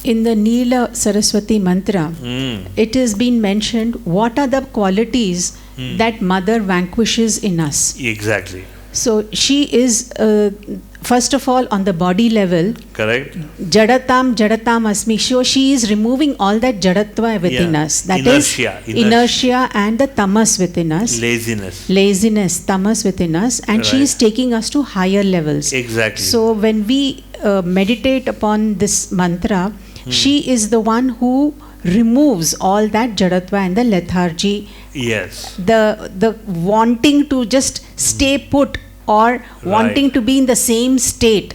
in the Nila Saraswati mantra, it has been mentioned what are the qualities that mother vanquishes in us. Exactly. So she is, first of all, on the body level. Correct. Jadatam asmi. So she is removing all that jadatva within us. That inertia, is inertia and the tamas within us. Laziness, tamas within us. And she is taking us to higher levels. Exactly. So when we meditate upon this mantra, she is the one who removes all that jadatva and the lethargy. Yes. The wanting to just stay put or wanting to be in the same state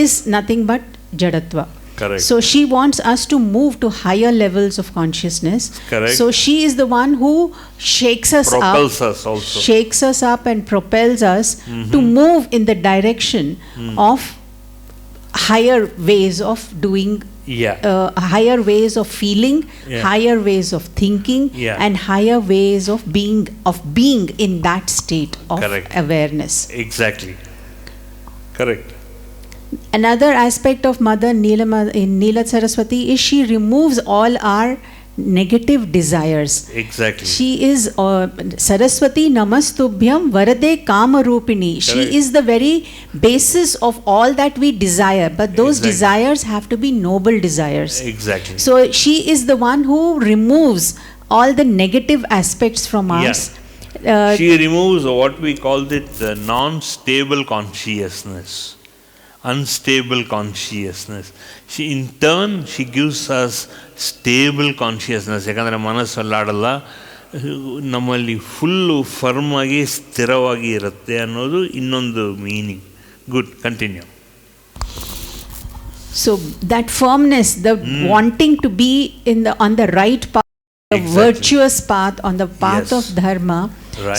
is nothing but jadatva. Correct. So she wants us to move to higher levels of consciousness. Correct. So she is the one who shakes us shakes us up and propels us to move in the direction of higher ways of doing, higher ways of feeling, higher ways of thinking, and higher ways of being in that state of awareness. Exactly. Correct. Another aspect of Mother Nila in Nila Saraswati is she removes all our negative desires. Exactly. She is Saraswati Namastubhyam Varade Kamarupini. She is the very basis of all that we desire, but those desires have to be noble desires. Exactly. So she is the one who removes all the negative aspects from us. She removes what we call the non-stable consciousness, unstable consciousness. In turn, she gives us stable consciousness. ಯಾಕಂದರೆ ಮನಸ್ಸಲ್ಲಾಡಲ್ಲ, ನಮ್ಮಲ್ಲಿ full firm ಆಗಿ ಸ್ಥಿರವಾಗಿ ಇರುತ್ತೆ ಅನ್ನೋದು ಇನ್ನೊಂದು meaning. Good, continue. So that firmness, the wanting to be on the right path, the virtuous path, on the path of dharma.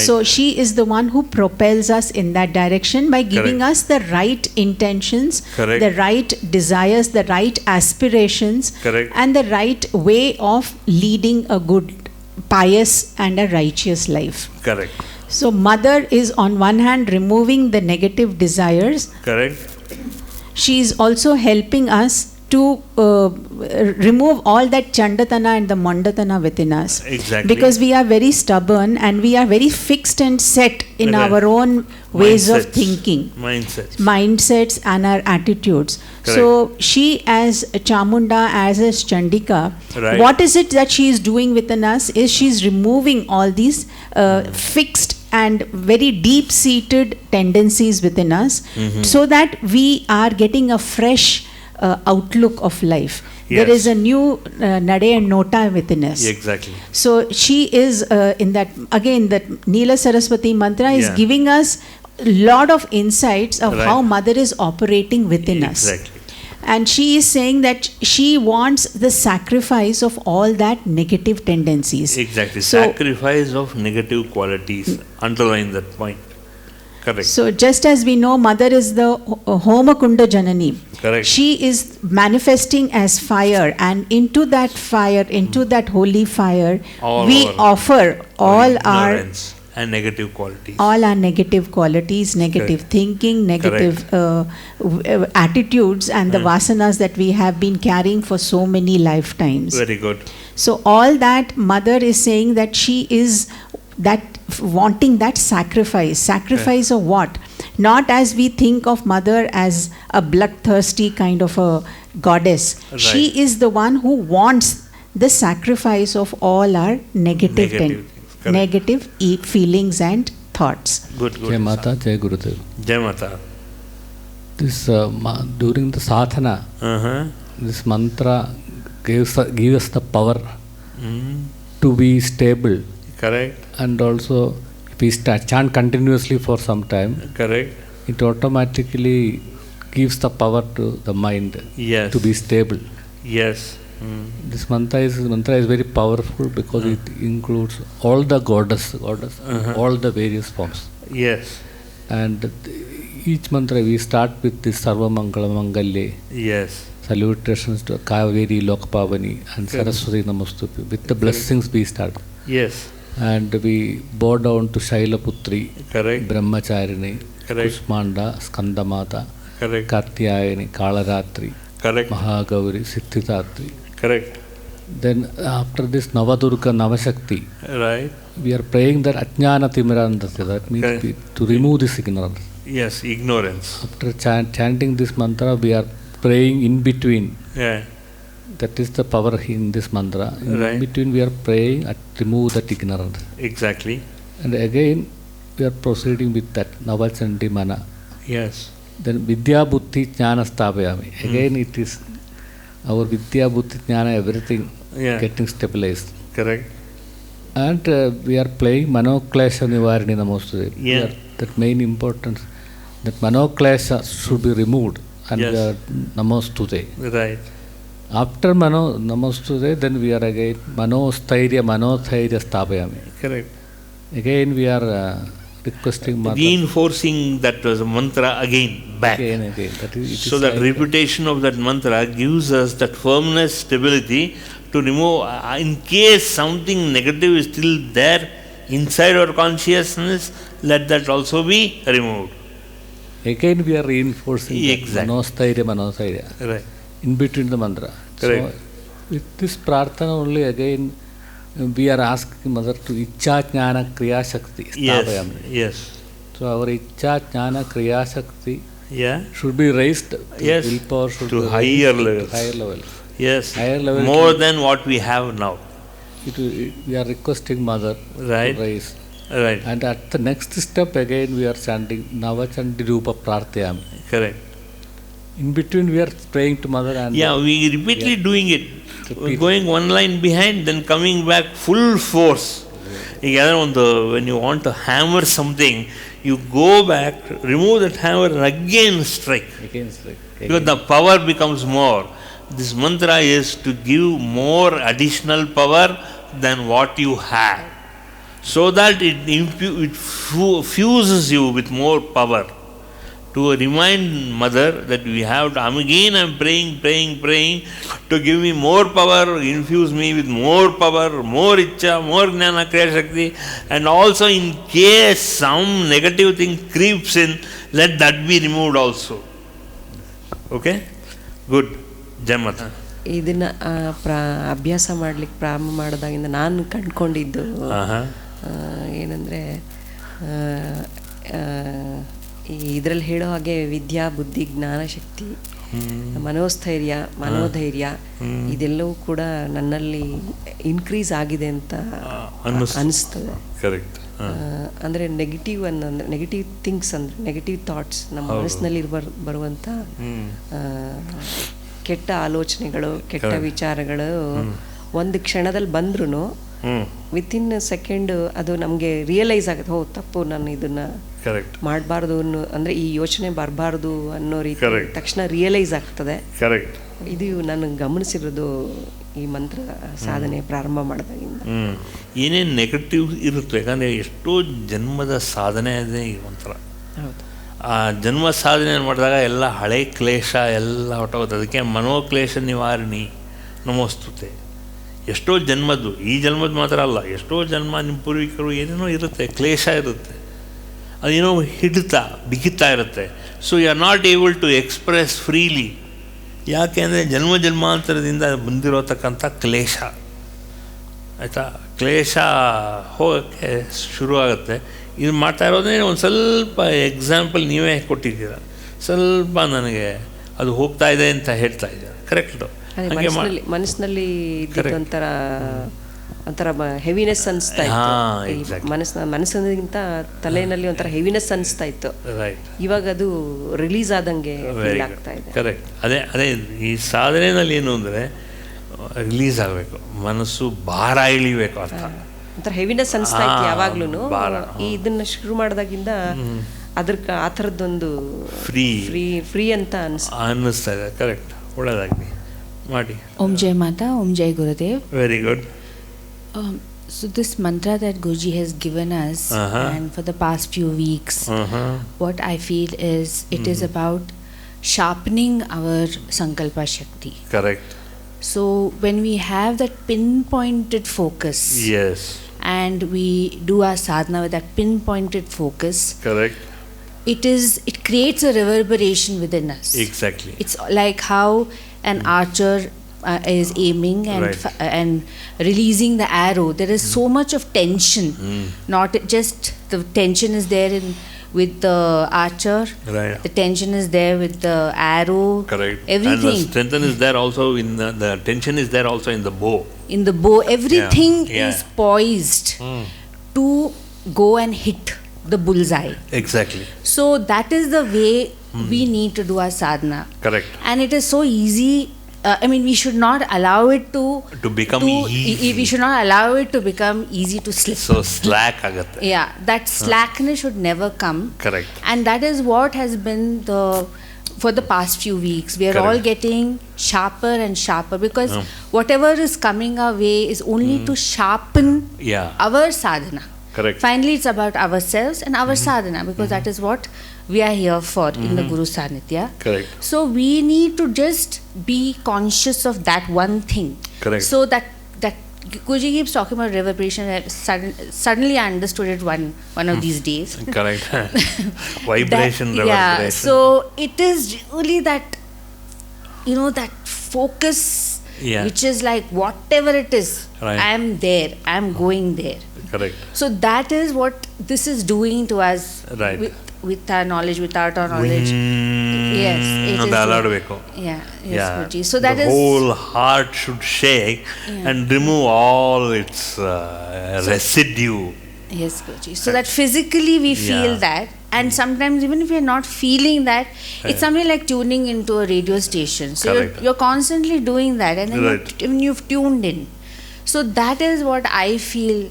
So she is the one who propels us in that direction by giving us the right intentions, the right desires, the right aspirations, and the right way of leading a good, pious and a righteous life. Correct. So mother is on one hand removing the negative desires. Correct. She is also helping us to remove all that chandatana and the mandatana within us. Exactly. Because we are very stubborn and we are very fixed and set in our own ways of thinking. Mindsets and our attitudes. Correct. So she as Chamunda, as Chandika, what is it that she is doing within us is she is removing all these fixed and very deep-seated tendencies within us, so that we are getting a fresh outlook of life. There is a new nade and nota within us. Exactly. So she is in that, again, that Nila Saraswati mantra is giving us a lot of insights of how mother is operating within us. And she is saying that she wants the sacrifice of all that negative tendencies. Exactly. So, sacrifice of negative qualities. Underline that point. Correct. So just as we know, mother is the Homakunda Janani. Correct. She is manifesting as fire, and into that fire, into that holy fire, we offer all our and negative qualities. All our negative qualities, negative thinking, negative attitudes, and the vasanas that we have been carrying for so many lifetimes. Very good. So all that mother is saying that she is that wanting that sacrifice of what? Not as we think of mother as a bloodthirsty kind of a goddess. She is the one who wants the sacrifice of all our negative feelings and thoughts. Good. Jai Mata, Jai Gurudev. Jai Mata. This during the sadhana, this mantra gives us the power to be stable. Correct. And also, if we chant continuously for some time, it automatically gives the power to the mind to be stable. Yes. This mantra is very powerful because it includes all the goddess, all the various forms. Yes. And each mantra we start with this Sarva Mangala Mangalye. Yes. Salutations to Kaveri Lokpavani and Saraswati Namastubhyam. With the blessings we start. Yes. And we bow down to Shailaputri, Brahmacharini, Correct. Kushmanda, Skandamata, Correct. Katyayani, Kalaratri, Correct. Mahagauri, Siddhidatri. Correct. Then after this Navadurga, Navashakti, right, we are praying that Ajnana Timirandasya, that means to remove this ignorance. Yes, ignorance. After chanting this mantra, we are praying in between. Yeah. That is the power in this mantra. In between, we are praying to remove that ignorance. Exactly. And again, we are proceeding with that Navachandi Mana. Yes. Then Vidya Buddhi Jnana Sthavayami. Again, it is our Vidya Buddhi Jnana, everything getting stabilized. Correct. And we are playing Manoklesha Nivarini Namostade. Yeah. That main importance, that Manoklesha should be removed. And we are Namostade. Right. After Namostade, then we are again Manothairya Sthavayami. Correct. Again, we are requesting Mata. Reinforcing that mantra again, back. Again. So that repetition of that mantra gives us that firmness, stability to remove, in case something negative is still there inside our consciousness, let that also be removed. Again, we are reinforcing exactly. Manothairya. Right. In between the mantra. Correct. So, with this prarthana only again, we are asking Mother to Ichcha Jnana Kriya Shakti. Yes. So our Ichcha Jnana Kriya Shakti should be raised. Willpower should to higher levels. Yes. Higher level. More than what we have now. We are requesting Mother to raise. Right. And at the next step again we are chanting Navachandi Rupa Prarthayami. Correct. In between we are praying to Mother and we repeatedly doing it. Going one line behind, then coming back full force. When you want to hammer something, you go back, remove that hammer and again strike. Because the power becomes more. This mantra is to give more additional power than what you have. So that it fuses you with more power. To remind Mother that we have to, I'm praying to give me more power, infuse me with more power, more Ichcha, more Jnana Kriya Shakti, and also in case some negative thing creeps in, let that be removed also. Okay? Good. Jamata. ಇದನ್ನ ಅಭ್ಯಾಸ ಮಾಡಲಿಕ್ಕೆ ಪ್ರಾರಂಭ ಮಾಡಿದಾಗಿಂದ ನಾನು ಕಂಡುಕೊಂಡಿದ್ದು ಏನಂದರೆ ಇದರಲ್ಲಿ ಹೇಳೋ ಹಾಗೆ ವಿದ್ಯಾ ಬುದ್ಧಿ ಜ್ಞಾನಶಕ್ತಿ ಮನೋಸ್ಥೈರ್ಯ ಮನೋಧೈರ್ಯ ಇದೆಲ್ಲವೂ ಕೂಡ ನನ್ನಲ್ಲಿ ಇನ್ಕ್ರೀಸ್ ಆಗಿದೆ ಅಂತ ಅನಿಸ್ತದೆ. ಅಂದರೆ ನೆಗೆಟಿವ್ ಥಿಂಗ್ಸ್ ಅಂದರೆ ನೆಗೆಟಿವ್ ಥಾಟ್ಸ್ ನಮ್ಮ ಮನಸ್ಸಿನಲ್ಲಿ ಬರುವಂಥ ಕೆಟ್ಟ ಆಲೋಚನೆಗಳು ಕೆಟ್ಟ ವಿಚಾರಗಳು ಒಂದು ಕ್ಷಣದಲ್ಲಿ ಬಂದ್ರೂ ವಿತಿನ್ ಸೆಕೆಂಡ್ ಅದು ನಮಗೆ ರಿಯಲೈಸ್ ಆಗುತ್ತೆ, ತಪ್ಪು, ನಾನು ಇದನ್ನ ಮಾಡಬಾರ್ದು ಅಂದರೆ ಈ ಯೋಚನೆ ಬರಬಾರ್ದು ಅನ್ನೋ ರೀತಿ ತಕ್ಷಣ ರಿಯಲೈಸ್ ಆಗ್ತದೆ. ಇದು ನಾನು ಗಮನಿಸಿರೋದು ಈ ಮಂತ್ರ ಸಾಧನೆ ಪ್ರಾರಂಭ ಮಾಡಿದಾಗಿಂದ. ಏನೇನು ನೆಗೆಟಿವ್ ಇರುತ್ತೆ, ಯಾಕಂದರೆ ಎಷ್ಟೋ ಜನ್ಮದ ಸಾಧನೆ ಇದೆ ಈ ಮಂತ್ರ. ಆ ಜನ್ಮ ಸಾಧನೆ ಮಾಡಿದಾಗ ಎಲ್ಲ ಹಳೆ ಕ್ಲೇಶ ಎಲ್ಲ ಹೊಟ್ಟೋಗುತ್ತೆ. ಅದಕ್ಕೆ ಮನೋಕ್ಲೇಶ ನಿವಾರಣಿ ನಮೋಸ್ತುತೆ. ಎಷ್ಟೋ ಜನ್ಮದ್ದು, ಈ ಜನ್ಮದ್ದು ಮಾತ್ರ ಅಲ್ಲ, ಎಷ್ಟೋ ಜನ್ಮ ನಿಮ್ಮ ಪೂರ್ವಿಕರು ಏನೇನೋ ಇರುತ್ತೆ, ಕ್ಲೇಶ ಇರುತ್ತೆ, ಅದೇನೋ ಬಿಗಿತಾ ಇರುತ್ತೆ. So you are not able to express freely. ಯಾಕೆ ಅಂದರೆ ಜನ್ಮಾಂತರದಿಂದ ಬಂದಿರೋತಕ್ಕಂಥ ಕ್ಲೇಶ, ಆಯಿತಾ, ಕ್ಲೇಶ ಹೋಗೋಕ್ಕೆ ಶುರುವಾಗುತ್ತೆ. ಇದು ಮಾಡ್ತಾ ಇರೋದೇ ಒಂದು ಸ್ವಲ್ಪ ಎಕ್ಸಾಂಪಲ್ ನೀವೇ ಕೊಟ್ಟಿದ್ದೀರ, ಸ್ವಲ್ಪ ನನಗೆ ಅದು ಹೋಗ್ತಾ ಇದೆ ಅಂತ ಹೇಳ್ತಾ ಇದ್ದೀರ. ಕರೆಕ್ಟು. ಮನಸ್ಸಿನಲ್ಲಿ ಒಂಥರ ಹೆವಿನೆಸ್ ಅನಿಸ್ತಾ ಇತ್ತು. ಮನಸ್ಸಿಗಿಂತ ತಲೆಯಲ್ಲಿ ಒಂಥರ ಹೆವಿನೆಸ್ ಅನಿಸ್ತಾ ಇತ್ತು. ಇವಾಗ ಅದು ರಿಲೀಸ್ ಆದಂಗೆ ಫೀಲ್ ಆಗ್ತಾ ಇದೆ. ಕರೆಕ್ಟ್. ಅದೇ ಈ ಸಾಧನೆಯಲ್ಲಿ ಏನು ಅಂದರೆ ರಿಲೀಸ್ ಆಗಬೇಕು, ಮನಸ್ಸು ಭಾರ ಇಳಿಬೇಕು, ಅರ್ಥ ಒಂಥರ ಹೆವಿನೆಸ್ ಅನಿಸ್ತಾ ಇತ್ತು ಯಾವಾಗ್ಲೂ. ಇದನ್ನ ಶುರು ಮಾಡಿದಾಗಿಂದ ಆ ಥರದ್ದೊಂದು ಫ್ರೀ ಅಂತ ಅನ್ನಿಸ್ತಾ ಇದೆ. ಕರೆಕ್ಟ್. ಒಳ್ಳೆಯದಾಗಲಿ ಮಾಡಿ. Om Jai Mata, Om Jai Gurudev. Very good. So this mantra that Guruji has given us, and for the past few weeks, what I feel is it is about sharpening our Sankalpa Shakti. Correct. So when we have that pinpointed focus, yes, and we do our sadhana with that pinpointed focus, correct, it creates a reverberation within us. Exactly. It's like how an archer is aiming and releasing the arrow, there is so much of tension. Not just the tension is there with the archer. Right. The tension is there with the arrow. Correct. Everything. And the tension is there also in the tension is there also in the bow. In the bow, everything is poised to go and hit the bullseye. Exactly. So that is the way we need to do our sadhana. Correct. And it is so easy. We should not allow it to become easy. We should not allow it to become easy to slip. So slack agatte. Yeah, that slackness should never come. Correct. And that is what has been for the past few weeks. We are all getting sharper and sharper because whatever is coming our way is only to sharpen our sadhana. Correct. Finally, it's about ourselves and our sadhana, because that is what we are here for in the Guru Sanitya. Correct. So we need to just be conscious of that one thing. Correct. So that Guruji keeps talking about reverberation. Suddenly I understood it one of these days. Correct. Vibration, reverberation. Yeah. So it is really that, that focus, which is like whatever it is, I am there. I am going there. Correct. So that is what this is doing to us. Right. With our knowledge, without our knowledge. Yes. Guruji. So that the whole heart should shake and remove all its residue. Yes, Guruji. So that physically we feel that, and sometimes even if we are not feeling that, it's something like tuning into a radio station. So you're constantly doing that, and then you've tuned in. So that is what I feel.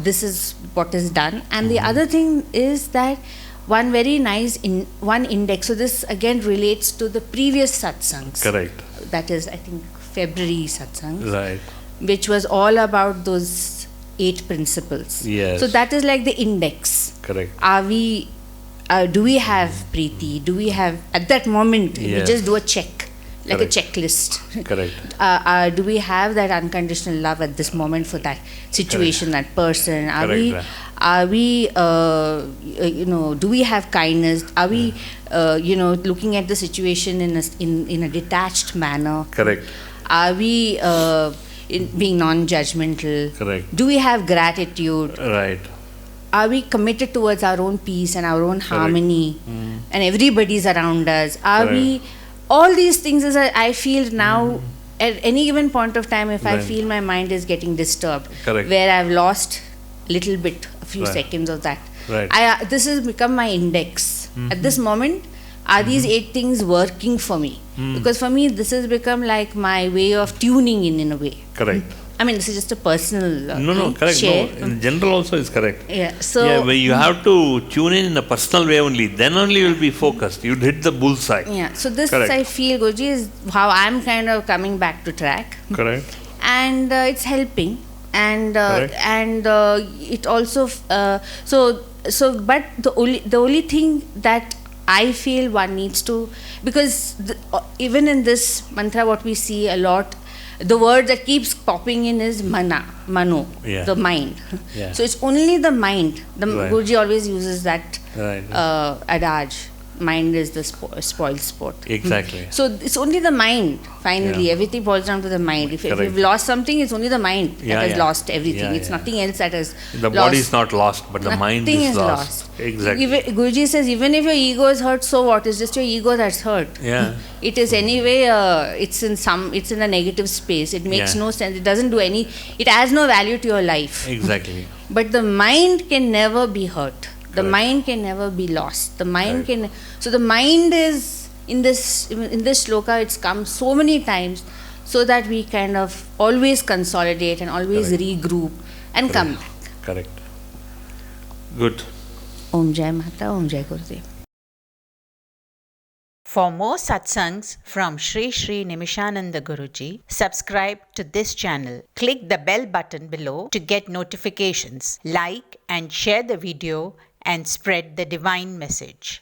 This is what is done. And the other thing is that one very nice one index. So this again relates to the previous satsangs. Correct. That is, I think, February satsangs. Right. Which was all about those 8 principles. Yes. So that is like the index. Correct. Do we have Preeti? Do we have, at that moment, we just do a check. Like a checklist. Correct. Do we have that unconditional love at this moment for that situation, that person? Are we do we have kindness? Are we looking at the situation in a detached manner? Correct. Are we being non-judgmental? Correct. Do we have gratitude? Right. Are we committed towards our own peace and our own harmony and everybody's around us? Are we... All these things, I feel now, at any given point of time, if I feel my mind is getting disturbed, where I've lost little bit, a few seconds of that, this has become my index. At this moment, are these 8 things working for me? Because for me, this has become like my way of tuning in a way. Correct. This is just a personal correct. share. No, in general also is correct. Yeah. So but you have to tune in a personal way only. Then only you will be focused. You'd hit the bullseye. Yeah. So this, I feel, Guruji, is how I'm kind of coming back to track. Correct. And it's helping. And it also but the only thing that I feel one needs to, because even in this mantra, what we see a lot, the word that keeps popping in is mano, the mind. Yeah. So it's only the mind. Guruji always uses that adage. Mind is the spoiled sport. Exactly. So it's only the mind. Finally, everything boils down to the mind. If you've lost something, it's only the mind that has lost everything. It's nothing else that has the body is not lost, but the mind is lost. Exactly. Guruji says, even if your ego is hurt, so what? It's just your ego that's hurt. Yeah. It is anyway. It's in a negative space. It makes no sense. It doesn't do any. It has no value to your life. Exactly. But the mind can never be hurt. The mind can never be lost. The mind can. So the mind is in this shloka. It's come so many times, so that we kind of always consolidate and always regroup and come back. Correct. Good. Om Jai Mata, Om Jai Gurudev. For more satsangs from Shri Nimishananda Guruji, subscribe to this channel. Click the bell button below to get notifications. Like and share the video and spread the divine message.